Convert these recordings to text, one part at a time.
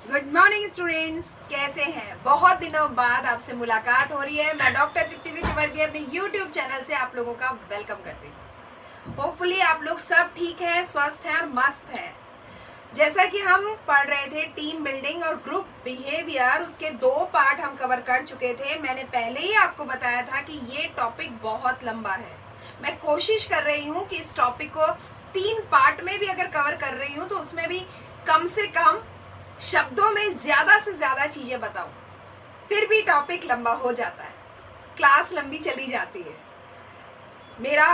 Good morning students, कैसे हैं? बहुत दिनों बाद आपसे मुलाकात हो रही है। मैं डॉक्टर तृप्ति विजयवर्गीय अपने यूट्यूब चैनल से आप लोगों का वेलकम करती हूँ। होपफुली आप लोग सब ठीक हैं, स्वस्थ हैं और मस्त हैं। जैसा कि हम पढ़ रहे थे टीम बिल्डिंग और ग्रुप बिहेवियर, उसके 2 पार्ट हम कवर कर चुके थे। मैंने पहले ही आपको बताया था कि ये टॉपिक बहुत लंबा है। मैं कोशिश कर रही हूँ कि इस टॉपिक को 3 पार्ट में भी अगर कवर कर रही हूँ तो उसमें भी कम से कम शब्दों में ज्यादा से ज्यादा चीजें बताऊं। फिर भी टॉपिक लंबा हो जाता है, क्लास लंबी चली जाती है। मेरा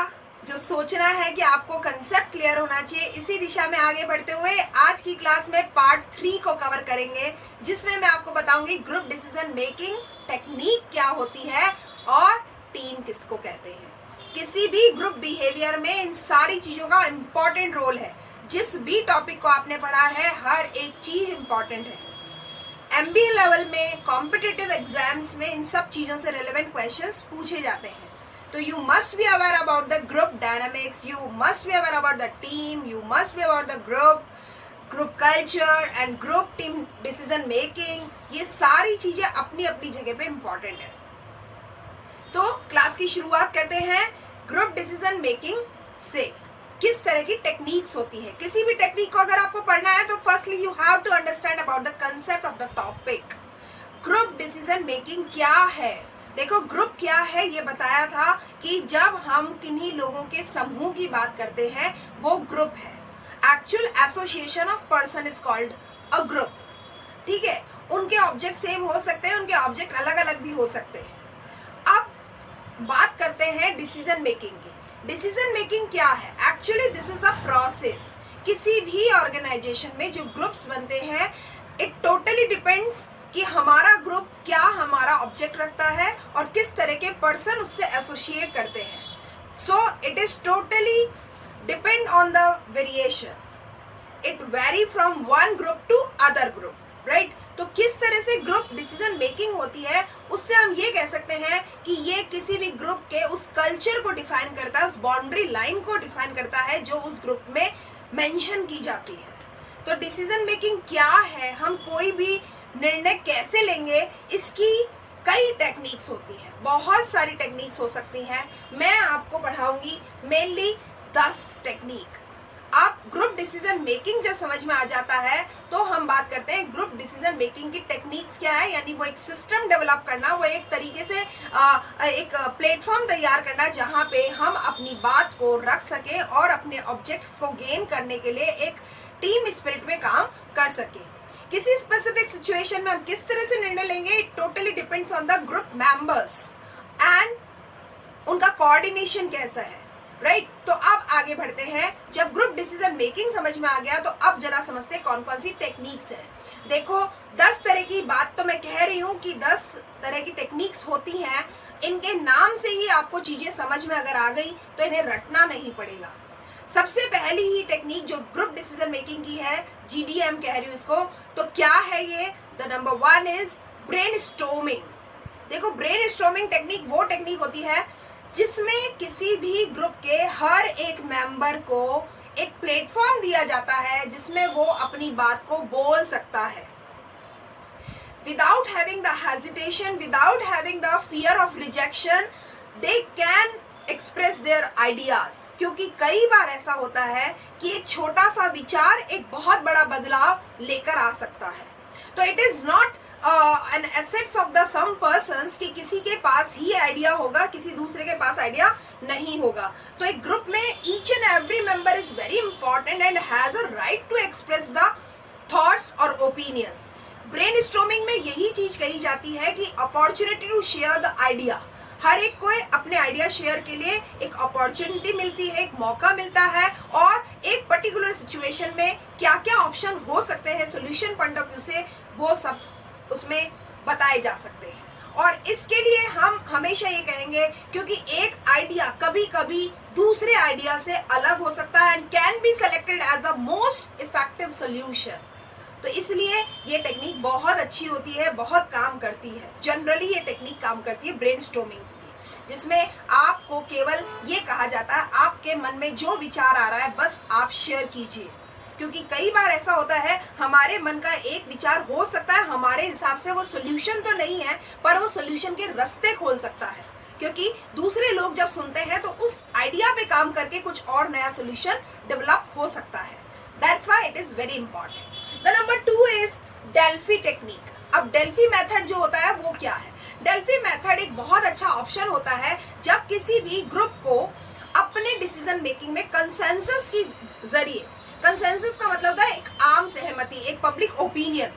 जो सोचना है कि आपको कंसेप्ट क्लियर होना चाहिए, इसी दिशा में आगे बढ़ते हुए आज की क्लास में पार्ट 3 को कवर करेंगे, जिसमें मैं आपको बताऊंगी ग्रुप डिसीजन मेकिंग टेक्निक क्या होती है और टीम किसको कहते हैं। किसी भी ग्रुप बिहेवियर में इन सारी चीजों का इंपॉर्टेंट रोल है। जिस भी टॉपिक को आपने पढ़ा है, हर एक चीज इंपॉर्टेंट है। एमबीए लेवल में, कॉम्पिटिटिव एग्जाम्स में इन सब चीजों से रिलेवेंट क्वेश्चंस पूछे जाते हैं। तो you must be aware about the group dynamics, you must be aware about the team, you must be about the group culture and group team decision making. ये सारी चीजें अपनी अपनी जगह पे इंपॉर्टेंट है। तो क्लास की शुरुआत करते हैं ग्रुप डिसीजन मेकिंग से। किस तरह की टेक्निक्स होती है? किसी भी टेक्निक को अगर आपको पढ़ना है तो firstly you have to understand about the concept of the topic. Group decision making क्या है? देखो, ग्रुप क्या है ये बताया था कि जब हम किन्हीं लोगों के समूह की बात करते हैं वो ग्रुप है। Actual association of person is called a group. ठीक है, उनके ऑब्जेक्ट सेम हो सकते हैं, उनके ऑब्जेक्ट अलग अलग भी हो सकते हैं। अब बात करते हैं डिसीजन मेकिंग की। डिसीजन मेकिंग क्या है? Actually this is a process. किसी भी ऑर्गेनाइजेशन में जो ग्रुप्स बनते हैं, इट टोटली डिपेंड्स कि हमारा ग्रुप क्या हमारा ऑब्जेक्ट रखता है और किस तरह के पर्सन उससे एसोसिएट करते हैं। So it is totally depend on the variation. It vary from one group to other group, right? तो किस तरह से ग्रुप डिसीजन मेकिंग होती है, उससे हम ये कह सकते हैं कि ये किसी भी ग्रुप के उस कल्चर को डिफाइन करता है, उस बाउंड्री लाइन को डिफाइन करता है जो उस ग्रुप में मेंशन की जाती है। तो डिसीजन मेकिंग क्या है, हम कोई भी निर्णय कैसे लेंगे, इसकी कई टेक्निक्स होती है, बहुत सारी टेक्निक्स हो सकती हैं। मैं आपको पढ़ाऊंगी मेनली 10 टेक्निक। आप ग्रुप डिसीजन मेकिंग जब समझ में आ जाता है तो हम बात करते हैं ग्रुप डिसीजन मेकिंग की टेक्निक्स क्या है। यानी वो एक सिस्टम डेवलप करना, वो एक तरीके से एक प्लेटफॉर्म तैयार करना जहां पे हम अपनी बात को रख सके और अपने ऑब्जेक्ट्स को गेन करने के लिए एक टीम स्पिरिट में काम कर सके। किसी स्पेसिफिक सिचुएशन में हम किस तरह से निर्णय लेंगे, it totally depends on the group members and उनका कोऑर्डिनेशन कैसा है, राइट? तो अब आगे बढ़ते हैं। जब ग्रुप डिसीजन मेकिंग समझ में आ गया तो अब जरा समझते हैं कौन कौन सी टेक्निक्स है। देखो, 10 तरह की बात तो मैं कह रही हूँ कि 10 तरह की टेक्निक्स होती हैं। इनके नाम से ही आपको चीजें समझ में अगर आ गई तो इन्हें रटना नहीं पड़ेगा। सबसे पहली ही टेक्निक जो ग्रुप डिसीजन मेकिंग की है, GDM कह रही हूँ इसको, तो क्या है ये? The number 1 is brainstorming. देखो, ब्रेनस्टॉर्मिंग टेक्निक वो टेक्निक होती है जिसमें किसी भी ग्रुप के हर एक मेंबर को एक प्लेटफॉर्म दिया जाता है जिसमें वो अपनी बात को बोल सकता है without having the hesitation, without having the fear of rejection. They can express their ideas. क्योंकि कई बार ऐसा होता है कि एक छोटा सा विचार एक बहुत बड़ा बदलाव लेकर आ सकता है। तो it is not an assets of the some persons कि किसी के पास ही आइडिया होगा, किसी दूसरे के पास आइडिया नहीं होगा। तो एक ग्रुप में each and every member is very important and has a right to express the thoughts और ओपिनियंस। ब्रेनस्टॉर्मिंग में यही चीज कही जाती है कि opportunity to share the idea. हर एक को अपने आइडिया शेयर के लिए एक अपॉर्चुनिटी मिलती है, एक मौका मिलता है और एक पर्टिकुलर सिचुएशन में क्या क्या ऑप्शन हो सकते हैं सोल्यूशन पॉइंट ऑफ व्यू से, वो सब उसमें बताए जा सकते हैं। और इसके लिए हम हमेशा ये कहेंगे क्योंकि एक आइडिया कभी कभी दूसरे आइडिया से अलग हो सकता है and can be selected as a most effective solution. तो इसलिए ये टेक्निक बहुत अच्छी होती है, बहुत काम करती है। जनरली ये टेक्निक काम करती है ब्रेनस्टॉर्मिंग की, जिसमें आपको केवल ये कहा जाता है आपके मन में जो विचार आ रहा है बस आप शेयर कीजिए। क्योंकि कई बार ऐसा होता है हमारे मन का एक विचार हो सकता है हमारे हिसाब से वो सोल्यूशन तो नहीं है, पर वो सोल्यूशन के रास्ते खोल सकता है, क्योंकि दूसरे लोग जब सुनते हैं तो उस आइडिया पे काम करके कुछ और नया सोल्यूशन डेवलप हो सकता है। That's why it is very important. The number 2 is Delphi technique. अब डेल्फी मेथड जो होता है वो क्या है? डेल्फी मेथड एक बहुत अच्छा ऑप्शन होता है जब किसी भी ग्रुप को अपने डिसीजन मेकिंग में कंसेंसस की जरिए, कंसेंसस का मतलब होता है एक आम सहमति, एक पब्लिक ओपिनियन,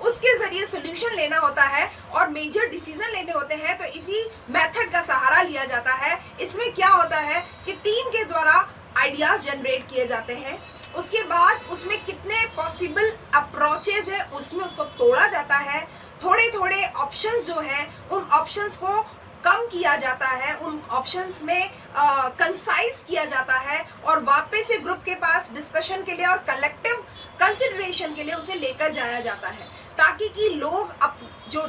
उसके जरिए सॉल्यूशन लेना होता है और मेजर डिसीजन लेने होते हैं, तो इसी मेथड का सहारा लिया जाता है। इसमें क्या होता है कि टीम के द्वारा आइडियाज जनरेट किए जाते हैं, उसके बाद उसमें कितने पॉसिबल अप्रोचेस है उसमें उसको तोड़ा जाता है, थोड़े थोड़े ऑप्शंस जो हैं उन ऑप्शंस को कम किया जाता है, उन ऑप्शंस में कंसाइज किया जाता है और वापस से ग्रुप के पास डिस्कशन के लिए और कलेक्टिव कंसिडरेशन के लिए उसे लेकर जाया जाता है, ताकि कि लोग जो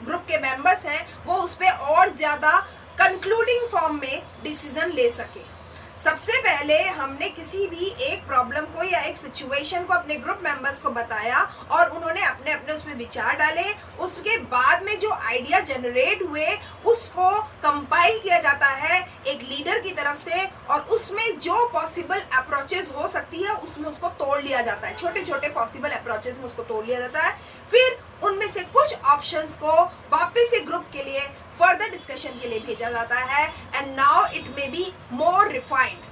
ग्रुप के मेंबर्स हैं वो उस पर और ज्यादा कंक्लूडिंग फॉर्म में डिसीजन ले सके। सबसे पहले हमने किसी भी एक प्रॉब्लम को या एक सिचुएशन को अपने ग्रुप मेंबर्स को बताया और उन्होंने अपने अपने उसमें विचार डाले। उसके बाद में जो आइडिया जनरेट हुए उसको कंपाइल किया जाता है एक लीडर की तरफ से और उसमें जो पॉसिबल अप्रोचेस हो सकती है उसमें उसको तोड़ लिया जाता है, छोटे छोटे पॉसिबल अप्रोचेस में उसको तोड़ लिया जाता है। फिर उनमें से कुछ ऑप्शंस को वापस से ग्रुप के लिए फर्दर डिस्कशन के लिए भेजा जाता है and now it may be more refined.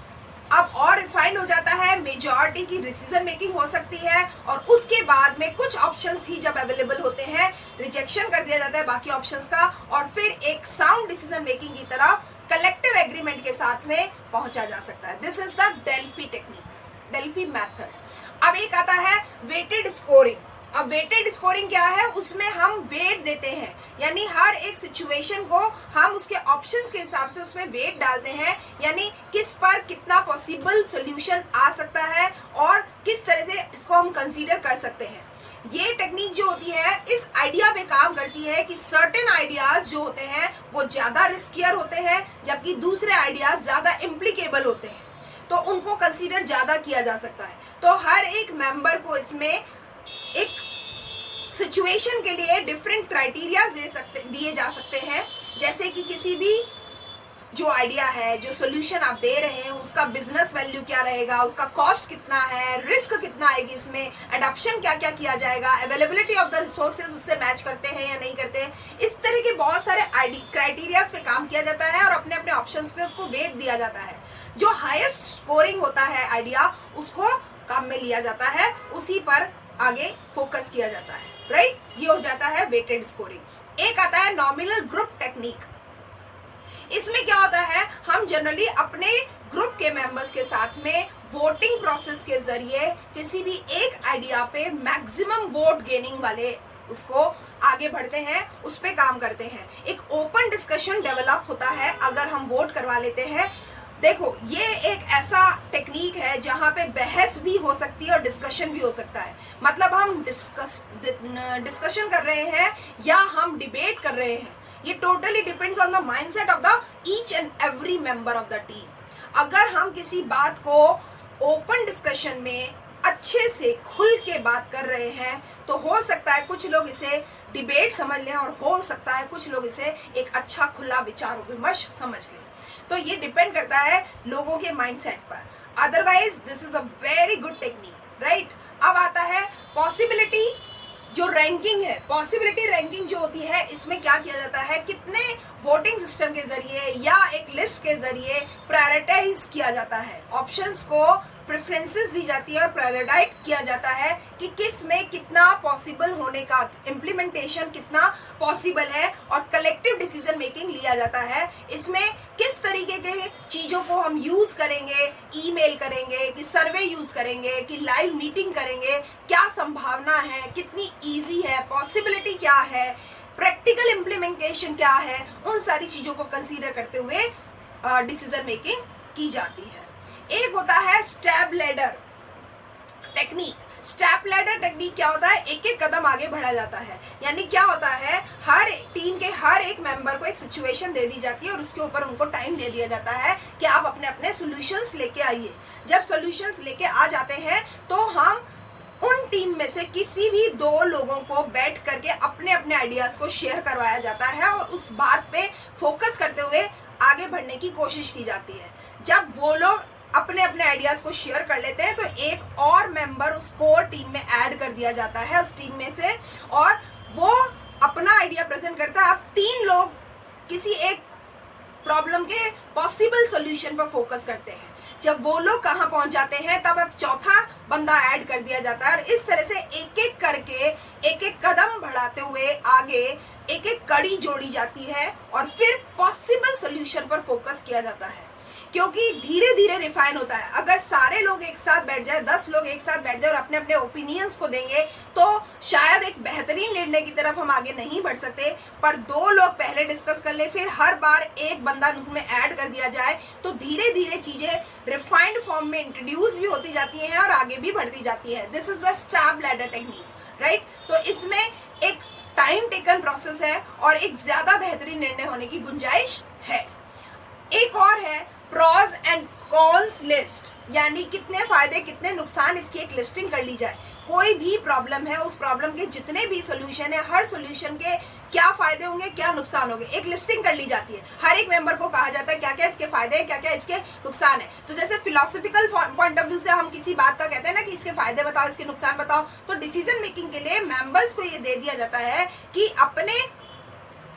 अब और रिफाइंड हो जाता है, मेजॉरिटी की डिसीजन मेकिंग हो सकती है और उसके बाद में कुछ ऑप्शंस ही जब अवेलेबल होते हैं रिजेक्शन कर दिया जाता है बाकी ऑप्शंस का और फिर एक साउंड डिसीजन मेकिंग की तरफ कलेक्टिव एग्रीमेंट के साथ में पहुंचा जा सकता है। This is the Delphi technique, Delphi method. अब एक आता है वेटेड स्कोरिंग। अब वेटेड स्कोरिंग क्या है? उसमें हम वेट देते हैं, यानी हर एक सिचुएशन को हम उसके ऑप्शंस के हिसाब से उसमें वेट डालते हैं, यानी किस पर कितना पॉसिबल सॉल्यूशन आ सकता है और किस तरह से इसको हम कंसीडर कर सकते हैं। ये टेक्निक जो होती है इस आइडिया पे काम करती है कि सर्टेन आइडियाज जो होते हैं वो ज्यादा रिस्कियर होते हैं जबकि दूसरे आइडियाज ज्यादा इम्प्लीकेबल होते हैं, तो उनको कंसीडर ज्यादा किया जा सकता है। तो हर एक मेंबर को इसमें एक सिचुएशन के लिए डिफरेंट क्राइटेरिया दिए जा सकते हैं, जैसे कि किसी भी जो आइडिया है, जो सॉल्यूशन आप दे रहे हैं उसका बिजनेस वैल्यू क्या रहेगा, उसका कॉस्ट कितना है, रिस्क कितना आएगी, इसमें एडॉप्शन क्या क्या किया जाएगा, अवेलेबिलिटी ऑफ द रिसोर्सेज उससे मैच करते हैं या नहीं करते हैं। इस तरह के बहुत सारे क्राइटेरियाज पे काम किया जाता है और अपने अपने ऑप्शंस पे उसको वेट दिया जाता है। जो हाईएस्ट स्कोरिंग होता है आइडिया उसको काम में लिया जाता है, उसी पर आगे फोकस किया जाता है, राइट? ये हो जाता है वेटेड स्कोरिंग। एक आता है नॉमिनल ग्रुप टेक्निक। इसमें क्या होता है, हम जनरली अपने ग्रुप के मेंबर्स के साथ में वोटिंग प्रोसेस के जरिए किसी भी एक आइडिया पे मैक्सिमम वोट गेनिंग वाले उसको आगे बढ़ते हैं, उस पे काम करते हैं। एक ओपन डिस्कशन डेवलप होता है अगर हम वोट करवा लेते हैं। देखो, ये एक ऐसा टेक्निक है जहां पे बहस भी हो सकती है और डिस्कशन भी हो सकता है। मतलब हम डिस्कशन कर रहे हैं या हम डिबेट कर रहे हैं, ये totally depends on the mindset of the each and every member of the team. अगर हम किसी बात को ओपन डिस्कशन में अच्छे से खुल के बात कर रहे हैं तो हो सकता है कुछ लोग इसे डिबेट समझ लें और हो सकता है कुछ लोग इसे एक अच्छा खुला विचार विमर्श समझ लें। तो ये डिपेंड करता है लोगों के माइंडसेट पर। Otherwise this is a very good technique, right? अब आता है पॉसिबिलिटी जो रैंकिंग है। पॉसिबिलिटी रैंकिंग जो होती है इसमें क्या किया जाता है, कितने वोटिंग सिस्टम के जरिए या एक लिस्ट के जरिए प्रायोरिटाइज किया जाता है, ऑप्शंस को प्रेफरेंसेस दी जाती है और प्रायोरिटाइज किया जाता है कि किस में कितना पॉसिबल होने का, इम्प्लीमेंटेशन कितना पॉसिबल है और कलेक्टिव डिसीजन मेकिंग लिया जाता है। इसमें किस तरीके के चीजों को हम यूज करेंगे, ईमेल करेंगे कि सर्वे यूज करेंगे कि लाइव मीटिंग करेंगे, क्या संभावना है, कितनी इजी है, पॉसिबिलिटी क्या है, प्रैक्टिकल इम्प्लीमेंटेशन क्या है, उन सारी चीजों को कंसीडर करते हुए डिसीजन मेकिंग की जाती है। एक होता है stab ladder technique. Step ladder technique क्या होता है, एक एक कदम आगे बढ़ा जाता है। यानी क्या होता है, हर टीम के हर एक मेंबर को एक सिचुएशन दे दी जाती है और उसके ऊपर उनको टाइम दे दिया जाता है कि आप अपने अपने सॉल्यूशंस लेके आइए। जब सॉल्यूशंस लेके आ जाते हैं तो हम उन टीम में से किसी भी दो लोगों को बैठ करके अपने अपने आइडियाज को शेयर करवाया जाता है और उस बात पे फोकस करते हुए आगे बढ़ने की कोशिश की जाती है। जब वो लोग अपने अपने आइडियाज को शेयर कर लेते हैं तो एक और मेंबर उसको टीम में ऐड कर दिया जाता है उस टीम में से, और वो अपना आइडिया प्रेजेंट करता है। अब 3 लोग किसी एक प्रॉब्लम के पॉसिबल सॉल्यूशन पर फोकस करते हैं। जब वो लोग कहाँ पहुंच जाते हैं तब अब चौथा बंदा ऐड कर दिया जाता है और इस तरह से एक एक करके एक एक कदम बढ़ाते हुए आगे एक एक कड़ी जोड़ी जाती है और फिर पॉसिबल सॉल्यूशन पर फोकस किया जाता है। क्योंकि धीरे धीरे रिफाइन होता है। अगर सारे लोग एक साथ बैठ जाए, 10 लोग एक साथ बैठ जाए और अपने अपने ओपिनियंस को देंगे तो शायद एक बेहतरीन निर्णय की तरफ हम आगे नहीं बढ़ सकते। पर 2 लोग पहले डिस्कस कर ले, फिर हर बार एक बंदा उसमें ऐड कर दिया जाए तो धीरे धीरे चीजें रिफाइंड फॉर्म में इंट्रोड्यूस भी होती जाती हैं और आगे भी बढ़ती जाती है। This is the step ladder technique, right. तो इसमें एक टाइम टेकन प्रोसेस है और एक ज्यादा बेहतरीन निर्णय होने की गुंजाइश है। एक और है प्रॉज एंड कॉन्स लिस्ट, यानी कितने फायदे कितने नुकसान, इसकी एक लिस्टिंग कर ली जाए। कोई भी प्रॉब्लम है, उस प्रॉब्लम के जितने भी सोल्यूशन है, हर सोल्यूशन के क्या फायदे होंगे क्या नुकसान होंगे, एक लिस्टिंग कर ली जाती है। हर एक मेंबर को कहा जाता है क्या क्या इसके फायदे हैं, क्या क्या इसके नुकसान है। तो जैसे फिलोसफिकल पॉइंट ऑफ व्यू से हम किसी बात का कहते हैं ना कि इसके फायदे बताओ इसके नुकसान बताओ, तो डिसीजन मेकिंग के लिए मेंबर्स को ये दे दिया जाता है कि अपने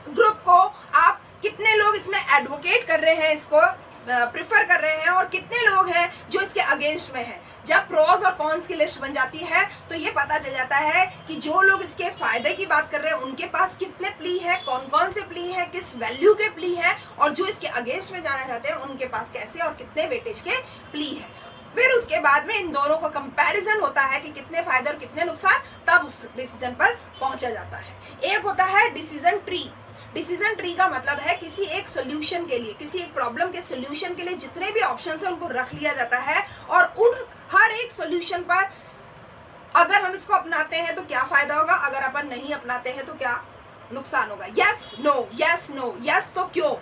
ग्रुप को आप कितने लोग इसमें एडवोकेट कर रहे हैं, इसको प्रिफर कर रहे हैं और कितने लोग हैं जो इसके अगेंस्ट में हैं। जब प्रोज और कॉन्स की लिस्ट बन जाती है तो ये पता चल जाता है कि जो लोग इसके फायदे की बात कर रहे हैं उनके पास कितने प्ली है, कौन कौन से प्ली है, किस वैल्यू के प्ली है, और जो इसके अगेंस्ट में जाना चाहते हैं उनके पास कैसे और कितने वेटेज के प्ली है। फिर उसके बाद में इन दोनों का कंपैरिजन होता है कि कितने फायदे और कितने नुकसान, तब उस डिसीजन पर पहुंचा जाता है। एक होता है डिसीजन ट्री। डिसीजन ट्री का मतलब है किसी एक सोल्यूशन के लिए, किसी एक प्रॉब्लम के सोल्यूशन के लिए जितने भी ऑप्शंस हैं उनको रख लिया जाता है और उन हर एक सोल्यूशन पर अगर हम इसको अपनाते हैं तो क्या फायदा होगा, अगर अपन नहीं अपनाते हैं तो क्या नुकसान होगा। Yes no, yes no, yes तो क्यों,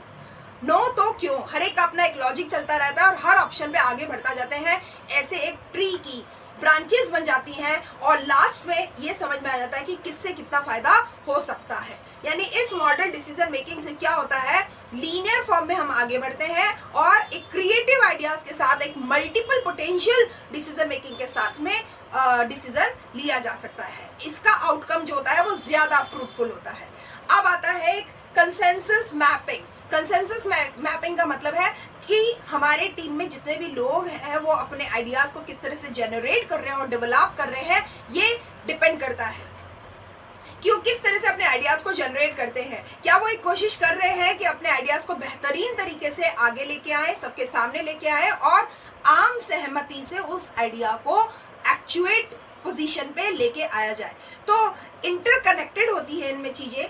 नो तो क्यों, हर एक का अपना एक लॉजिक चलता रहता है और हर ऑप्शन पे आगे बढ़ता जाते हैं। ऐसे एक ट्री की ब्रांचेस बन जाती हैं और लास्ट में ये समझ में आ जाता है कि किससे कितना फायदा हो सकता है। यानी इस मॉडल डिसीजन मेकिंग से क्या होता है, लीनियर फॉर्म में हम आगे बढ़ते हैं और एक क्रिएटिव आइडियाज के साथ, एक मल्टीपल पोटेंशियल डिसीजन मेकिंग के साथ में डिसीजन लिया जा सकता है। इसका आउटकम जो होता है वो ज्यादा फ्रूटफुल होता है। अब आता है एक कंसेंसस मैपिंग। कंसेंसस मैपिंग का मतलब है कि हमारे टीम में जितने भी लोग हैं वो अपने आइडियाज को किस तरह से जनरेट कर रहे हैं और डेवलप कर रहे हैं, ये डिपेंड करता है कि वो किस तरह से अपने आइडियाज को जनरेट करते हैं। क्या वो एक कोशिश कर रहे हैं कि अपने आइडियाज को बेहतरीन तरीके से आगे लेके आए, सबके सामने लेके आए और आम सहमति से उस आइडिया को एक्चुएट पोजीशन पे लेके आया जाए। तो इंटरकनेक्टेड होती है इनमें चीजें।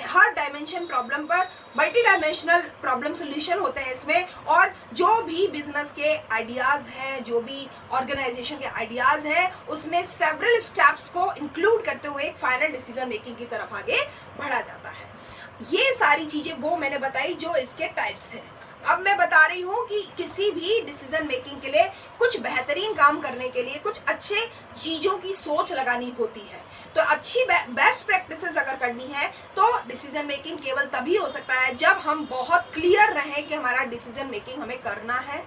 हर डायमेंशन प्रॉब्लम पर मल्टी डायमेंशनल प्रॉब्लम सोल्यूशन होते हैं इसमें, और जो भी बिजनेस के आइडियाज हैं, जो भी ऑर्गेनाइजेशन के आइडियाज हैं, उसमें सेवरल स्टेप्स को इंक्लूड करते हुए एक फाइनल डिसीजन मेकिंग की तरफ आगे बढ़ा जाता है। ये सारी चीजें वो मैंने बताई जो इसके टाइप्स हैं। अब मैं बता रही हूँ कि किसी भी डिसीजन मेकिंग के लिए कुछ बेहतरीन काम करने के लिए कुछ अच्छे चीजों की सोच लगानी होती है। तो अच्छी बेस्ट प्रैक्टिसेस अगर करनी है तो डिसीजन मेकिंग केवल तभी हो सकता है जब हम बहुत क्लियर रहें कि हमारा डिसीजन मेकिंग हमें करना है,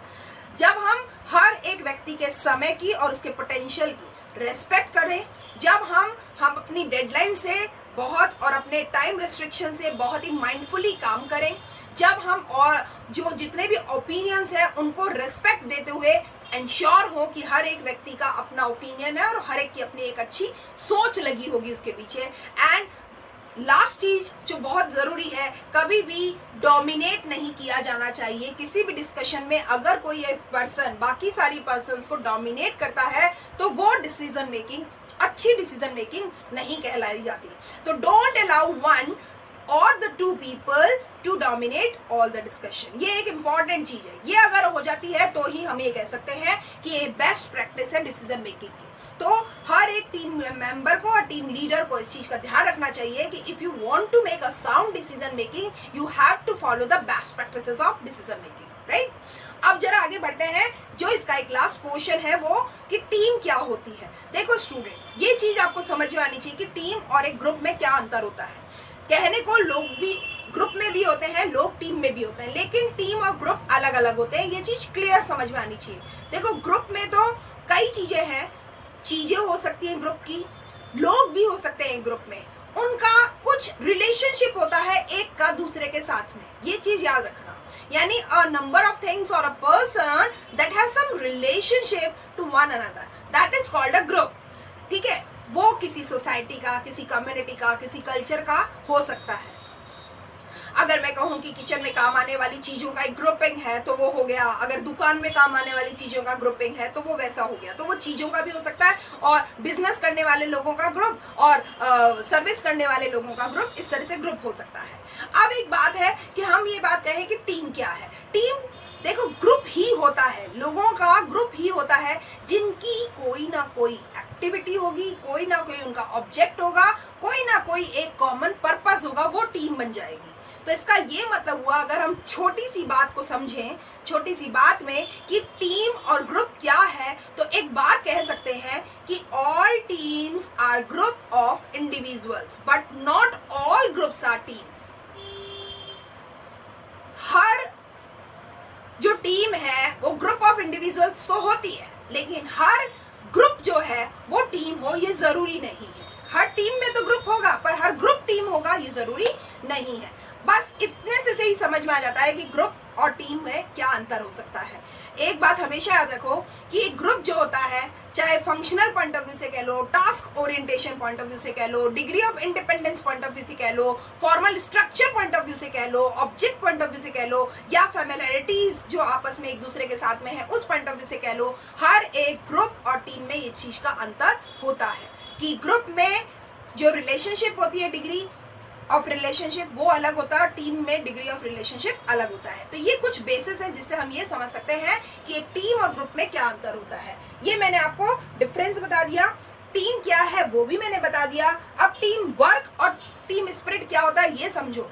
जब हम हर एक व्यक्ति के समय की और उसके पोटेंशियल की रेस्पेक्ट करें, जब हम अपनी डेडलाइन से बहुत और अपने टाइम रिस्ट्रिक्शन से बहुत ही माइंडफुली काम करें, जब हम और जो जितने भी ओपिनियंस हैं उनको रेस्पेक्ट देते हुए एंश्योर हो कि हर एक व्यक्ति का अपना ओपिनियन है और हर एक की अपनी एक अच्छी सोच लगी होगी उसके पीछे। एंड लास्ट चीज जो बहुत जरूरी है, कभी भी डोमिनेट नहीं किया जाना चाहिए किसी भी डिस्कशन में। अगर कोई एक पर्सन बाकी सारी पर्सन्स को डोमिनेट करता है तो वो डिसीजन मेकिंग, अच्छी डिसीजन मेकिंग नहीं कहलाई जाती। तो डोंट अलाउ वन और the two people to dominate all the discussion. ये एक इंपॉर्टेंट चीज है। ये अगर हो जाती है तो ही हम ये कह सकते हैं कि ये बेस्ट प्रैक्टिस है डिसीजन मेकिंग की। तो हर एक टीम मेंबर को और टीम लीडर को इस चीज का ध्यान रखना चाहिए कि if you want to make a sound decision making you have to follow the best practices of decision making, right. अब जरा आगे बढ़ते हैं। जो इसका एक लास्ट पोर्शन है वो कि टीम क्या होती है। देखो स्टूडेंट, ये चीज आपको समझ में आनी चाहिए कि टीम और एक ग्रुप में क्या अंतर होता है। कहने को लोग भी ग्रुप में भी होते हैं, लोग टीम में भी होते हैं, लेकिन टीम और ग्रुप अलग अलग होते हैं। ये चीज क्लियर समझ में आनी चाहिए। देखो ग्रुप में तो कई चीजें हैं, चीजें हो सकती हैं ग्रुप की, लोग भी हो सकते हैं ग्रुप में, उनका कुछ रिलेशनशिप होता है एक का दूसरे के साथ में। ये चीज याद रखना, यानी अ नंबर ऑफ थिंग्स और a person that have some relationship to one another, that is called a group. ठीक है, वो किसी सोसाइटी का, किसी कम्युनिटी का, किसी कल्चर का हो सकता है। अगर मैं कहूँ कि किचन में काम आने वाली चीजों का एक ग्रुपिंग है तो वो हो गया, अगर दुकान में काम आने वाली चीजों का ग्रुपिंग है तो वो वैसा हो गया। तो वो चीजों का भी हो सकता है, और बिजनेस करने वाले लोगों का ग्रुप और सर्विस करने वाले लोगों का ग्रुप, इस तरह से ग्रुप हो सकता है। अब एक बात है कि हम ये बात कहें कि टीम क्या है। टीम देखो ग्रुप ही होता है, लोगों का ग्रुप ही होता है जिनकी कोई ना कोई एक्टिविटी होगी, कोई ना कोई उनका ऑब्जेक्ट होगा, कोई ना कोई एक कॉमन पर्पस होगा, वो टीम बन जाएगी। तो इसका ये मतलब हुआ, अगर हम छोटी सी बात को समझें, छोटी सी बात में कि टीम और ग्रुप क्या है, तो एक बात कह सकते हैं कि all teams are group of individuals but not all groups are teams. हर जो टीम है वो ग्रुप ऑफ इंडिविजुअल्स तो होती है, लेकिन हर ग्रुप जो है वो टीम हो ये जरूरी नहीं है। हर टीम में तो ग्रुप होगा पर हर ग्रुप टीम होगा ये जरूरी नहीं है। बस इतने से ही समझ में आ जाता है कि ग्रुप और टीम में क्या अंतर हो सकता है। एक बात हमेशा याद रखो कि एक ग्रुप जो होता है, चाहे फंक्शनल पॉइंट ऑफ व्यू से कह लो, task orientation point of view से कह लो, degree of independence point of view से कह लो, formal structure point of view से कह लो, ऑब्जेक्ट पॉइंट ऑफ व्यू से कह लो, या फेमिलियरिटीज जो आपस में एक दूसरे के साथ में है उस पॉइंट ऑफ व्यू से कह लो, हर एक ग्रुप और टीम में ये चीज का अंतर होता है कि ग्रुप में जो रिलेशनशिप होती है, डिग्री ऑफ रिलेशनशिप वो अलग होता है, और टीम में डिग्री ऑफ रिलेशनशिप अलग होता है। तो ये कुछ बेसिस हैं जिससे हम ये समझ सकते हैं कि एक टीम और ग्रुप में क्या अंतर होता है। ये मैंने आपको डिफरेंस बता दिया, टीम क्या है वो भी मैंने बता दिया। अब टीम वर्क और टीम स्पिरिट क्या होता है ये समझो।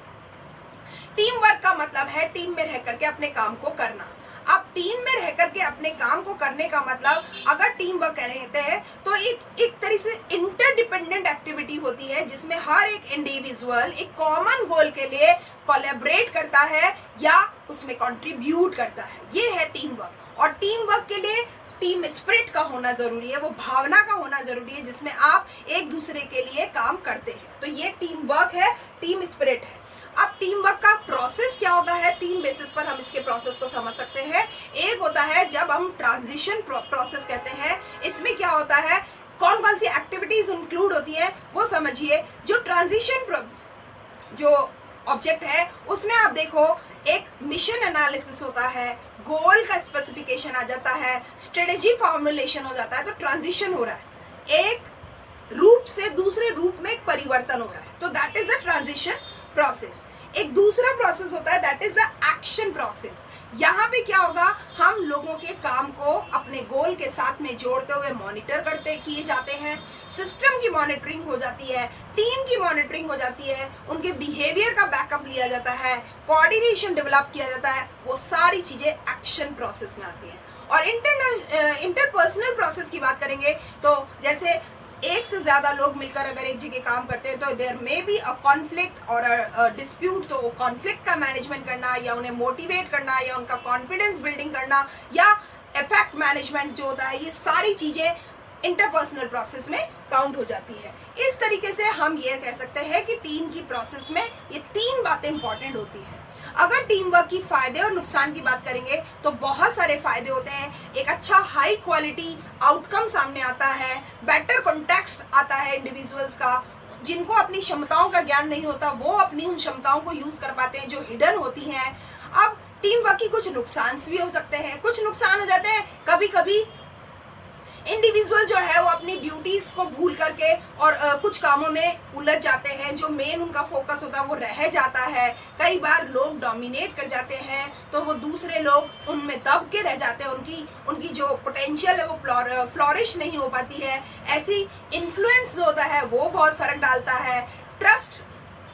टीम वर्क का मतलब है टीम में रह करके अपने काम को करना। अब टीम में रह करके अपने काम को करने का मतलब, अगर टीम वर्क कहते हैं तो एक तरह से इंटरडिपेंडेंट एक्टिविटी होती है जिसमें हर एक इंडिविजुअल एक कॉमन गोल के लिए कोलैबोरेट करता है या उसमें कंट्रीब्यूट करता है। ये है टीम वर्क। और टीम वर्क के लिए टीम स्पिरिट का होना जरूरी है, वो भावना का होना जरूरी है जिसमें आप एक दूसरे के लिए काम करते हैं। तो ये टीम वर्क है, टीम स्पिरिट है। अब टीम वर्क का प्रोसेस क्या होता है, 3 बेसिस पर हम इसके प्रोसेस को समझ सकते हैं। एक होता है जब हम ट्रांजिशन प्रोसेस कहते हैं, इसमें क्या होता है, कौन कौन सी एक्टिविटीज इंक्लूड होती है वो समझिए। जो ट्रांजिशन जो ऑब्जेक्ट है उसमें आप देखो एक मिशन एनालिसिस होता है, गोल का स्पेसिफिकेशन आ जाता है, स्ट्रेटेजी फॉर्मुलेशन हो जाता है। तो ट्रांजिशन हो रहा है, एक रूप से दूसरे रूप में एक परिवर्तन हो रहा है, तो that is the transition process. एक दूसरा प्रोसेस होता है that is the action process. यहाँ पे क्या होगा, हम लोगों के काम को अपने गोल के साथ में जोड़ते हुए मॉनिटर करते किए जाते हैं, सिस्टम की मॉनिटरिंग हो जाती है, टीम की मॉनिटरिंग हो जाती है, उनके बिहेवियर का बैकअप लिया जाता है, कोऑर्डिनेशन डेवलप किया जाता है। वो सारी चीजें एक्शन प्रोसेस में आती हैं। और इंटरपर्सनल प्रोसेस की बात करेंगे तो जैसे एक से ज्यादा लोग मिलकर अगर एक जगह काम करते हैं तो there may be a conflict और अ डिस्प्यूट। तो कॉन्फ्लिक्ट का मैनेजमेंट करना या उन्हें मोटिवेट करना या उनका कॉन्फिडेंस बिल्डिंग करना या इफेक्ट मैनेजमेंट जो होता है, ये सारी चीजें इंटरपर्सनल प्रोसेस में काउंट हो जाती है। इस तरीके से हम ये कह सकते हैं कि टीम की प्रोसेस में ये 3 बातें इंपॉर्टेंट होती है। अगर टीम वर्क की फायदे और नुकसान की बात करेंगे तो बहुत सारे फायदे होते हैं। एक अच्छा हाई क्वालिटी आउटकम सामने आता है, बेटर कॉन्टेक्स्ट आता है इंडिविजुअल्स का, जिनको अपनी क्षमताओं का ज्ञान नहीं होता वो अपनी उन क्षमताओं को यूज कर पाते हैं जो हिडन होती हैं। अब टीम वर्क की कुछ नुकसान भी हो सकते हैं। कुछ नुकसान हो जाते हैं, कभी कभी इंडिविजुअल जो है वो अपनी ड्यूटीज को भूल करके और कुछ कामों में उलझ जाते हैं, जो मेन उनका फोकस होता है वो रह जाता है। कई बार लोग डोमिनेट कर जाते हैं तो वो दूसरे लोग उनमें दब के रह जाते हैं, उनकी जो पोटेंशियल है वो फ्लोरिश नहीं हो पाती है। ऐसी इन्फ्लुएंस जो होता है वो बहुत फर्क डालता है। ट्रस्ट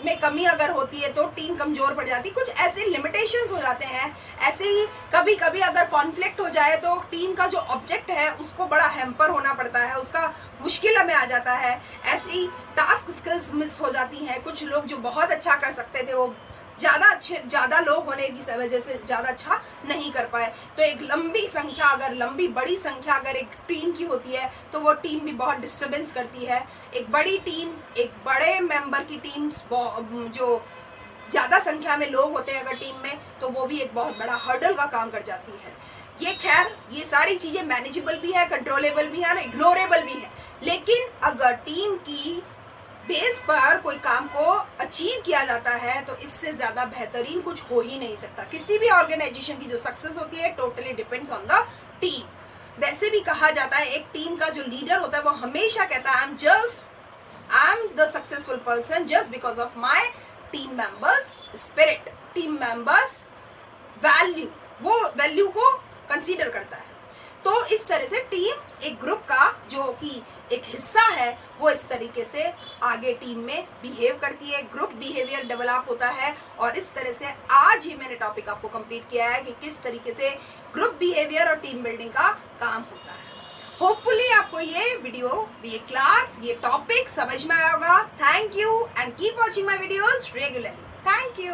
में कमी अगर होती है तो टीम कमजोर पड़ जाती है। कुछ ऐसे लिमिटेशंस हो जाते हैं। ऐसे ही कभी कभी अगर कॉन्फ्लिक्ट हो जाए तो टीम का जो ऑब्जेक्ट है उसको बड़ा हैम्पर होना पड़ता है, उसका मुश्किल में आ जाता है। ऐसे ही टास्क स्किल्स मिस हो जाती हैं। कुछ लोग जो बहुत अच्छा कर सकते थे वो ज्यादा लोग होने की वजह से ज्यादा अच्छा नहीं कर पाए। तो एक बड़ी संख्या अगर एक टीम की होती है तो वो टीम भी बहुत डिस्टरबेंस करती है। एक बड़ी टीम, एक बड़े मेंबर की टीम, जो ज्यादा संख्या में लोग होते हैं अगर टीम में, तो वो भी एक बहुत बड़ा हर्डल का काम कर जाती है। ये खैर ये सारी चीजें मैनेजेबल भी है, कंट्रोलेबल भी है, इग्नोरेबल भी है। लेकिन अगर टीम की बेस पर कोई काम को अचीव किया जाता है तो इससे ज्यादा बेहतरीन कुछ हो ही नहीं सकता। किसी भी ऑर्गेनाइजेशन की जो सक्सेस होती है totally depends on the team. वैसे भी कहा जाता है एक टीम का जो लीडर होता है वो हमेशा कहता है I am the successful person just because of my team members spirit, team members value, वो वैल्यू को कंसीडर करता है। तो इस तरह से टीम एक ग्रुप का जो कि एक हिस्सा है वो इस तरीके से आगे टीम में बिहेव करती है, ग्रुप बिहेवियर डेवलप होता है। और इस तरह से आज ही मैंने टॉपिक आपको कंप्लीट किया है कि किस तरीके से ग्रुप बिहेवियर और टीम बिल्डिंग का काम होता है। होपफुली आपको ये वीडियो, ये क्लास, ये टॉपिक समझ में आया होगा। Thank you and keep watching my videos regularly. Thank you.